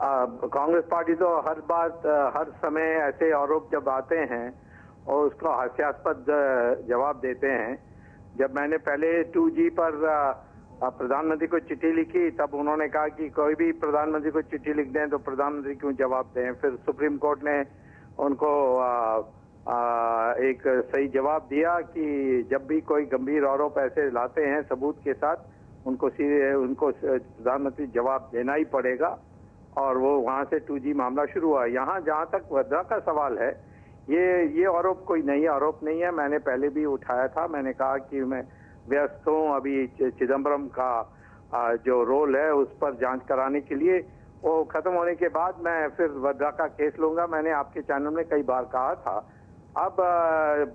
Congress party तो हर बात हर समय ऐसे आरोप जब आते हैं और उसको हास्यास्पद जवाब देते हैं। जब मैंने पहले 2G पर प्रधानमंत्री को चिट्ठी लिखी तब उन्होंने कहा कि कोई भी प्रधानमंत्री को चिट्ठी लिख दें तो प्रधानमंत्री क्यों जवाब दें। फिर सुप्रीम कोर्ट ने उनको एक सही जवाब दिया कि जब भी कोई गंभीर आरोप ऐसे लाते हैं सबूत के साथ उनको प्रधानमंत्री जवाब देना ही पड़ेगा। और वो वहां से 2G मामला शुरू हुआ। यहाँ जहां तक वड्रा का सवाल है, ये आरोप कोई नई आरोप नहीं है। मैंने पहले भी उठाया था। मैंने कहा कि मैं व्यस्त हूँ अभी चिदम्बरम का जो रोल है उस पर जांच कराने के लिए। वो खत्म होने के बाद मैं फिर वड्रा का केस लूंगा। मैंने आपके चैनल में कई बार कहा था। अब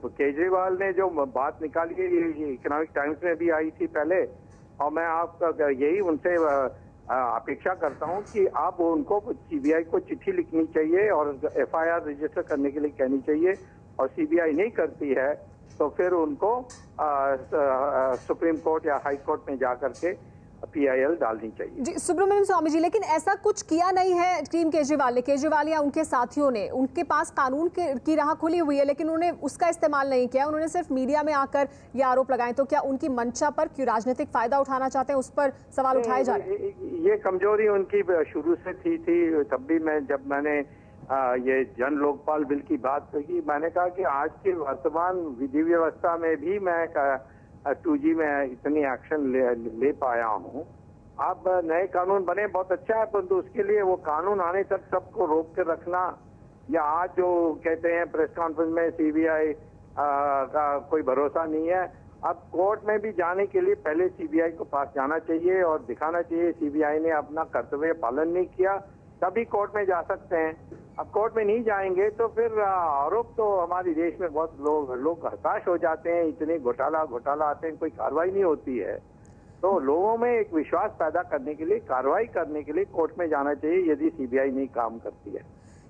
केजरीवाल ने जो बात निकाली है ये इकोनॉमिक टाइम्स में भी आई थी पहले, और मैं आपका यही उनसे अपेक्षा करता हूं कि आप उनको सीबीआई को चिट्ठी लिखनी चाहिए और FIR रजिस्टर करने के लिए कहनी चाहिए। और सीबीआई नहीं करती है तो फिर उनको सुप्रीम कोर्ट या हाई कोर्ट में जाकर के PIL डालनी चाहिए। जी सुब्रमण्यम स्वामी जी, लेकिन ऐसा कुछ किया नहीं है टीम केजरीवाल या उनके साथियों ने। उनके पास कानून की राह खुली हुई है लेकिन उन्होंने उसका इस्तेमाल नहीं किया। उन्होंने सिर्फ मीडिया में आकर ये आरोप लगाए। तो क्या उनकी मंशा पर क्यों राजनीतिक फायदा उठाना चाहते हैं, उस पर सवाल उठाए जा रहे हैं? ये कमजोरी उनकी शुरू से थी। तब भी जब मैंने ये जन लोकपाल बिल की बात की, मैंने कहा कि आज की वर्तमान विधि व्यवस्था में भी मैं 2G में इतनी एक्शन ले पाया हूँ। अब नए कानून बने बहुत अच्छा है, परंतु उसके लिए वो कानून आने तक सबको रोक के रखना, या आज जो कहते हैं प्रेस कॉन्फ्रेंस में CBI का कोई भरोसा नहीं है। अब कोर्ट में भी जाने के लिए पहले CBI को पास जाना चाहिए और दिखाना चाहिए CBI ने अपना कर्तव्य पालन नहीं किया, तभी कोर्ट में जा सकते हैं। अब कोर्ट में नहीं जाएंगे तो फिर आरोप तो हमारे देश में बहुत लोग हताश हो जाते हैं। इतने घोटाला आते हैं, कोई कार्रवाई नहीं होती है। तो लोगों में एक विश्वास पैदा करने के लिए, कार्रवाई करने के लिए कोर्ट में जाना चाहिए यदि CBI नहीं काम करती है।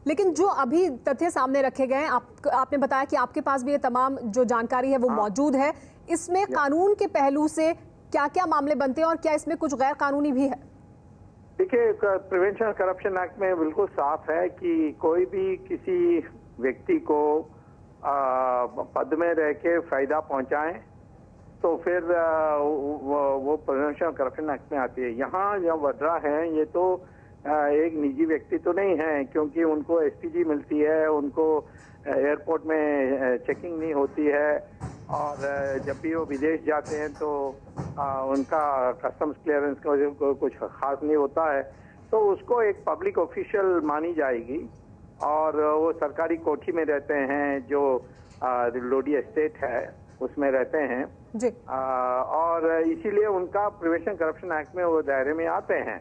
लेकिन जो अभी तथ्य सामने रखे गए हैं, आपने बताया कि आपके पास भी ये तमाम जो जानकारी है वो मौजूद है। इसमें कानून के पहलू से क्या क्या मामले बनते हैं और क्या इसमें कुछ गैर कानूनी भी है? देखिए, प्रिवेंशन करप्शन एक्ट में बिल्कुल साफ है कि कोई भी किसी व्यक्ति को पद में रह के फायदा पहुंचाए तो फिर वो प्रिवेंशन करप्शन एक्ट में आती है। यहाँ जो वड्रा है ये तो एक निजी व्यक्ति तो नहीं है, क्योंकि उनको SPG मिलती है, उनको एयरपोर्ट में चेकिंग नहीं होती है, और जब भी वो विदेश जाते हैं तो उनका कस्टम्स क्लियरेंस को कुछ खास नहीं होता है। तो उसको एक पब्लिक ऑफिशियल मानी जाएगी और वो सरकारी कोठी में रहते हैं, जो लोडी एस्टेट है उसमें रहते हैं जी। और इसीलिए उनका प्रिवेंशन करप्शन एक्ट में वो दायरे में आते हैं।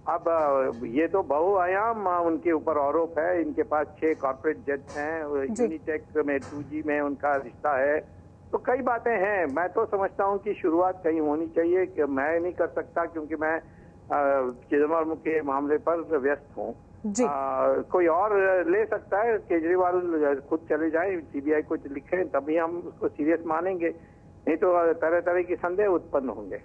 अब ये तो बहुआयाम उनके ऊपर आरोप है। इनके पास 6 कॉर्पोरेट जेट हैं, यूनिटेक में 2G में उनका रिश्ता है, तो कई बातें हैं। मैं तो समझता हूं कि शुरुआत कहीं होनी चाहिए, कि मैं नहीं कर सकता क्योंकि मैं चिदम्बरम के मामले पर व्यस्त हूं। कोई और ले सकता है, केजरीवाल खुद चले जाए CBI को लिखें, तभी हम उसको सीरियस मानेंगे, नहीं तो तरह तरह के संदेह उत्पन्न होंगे।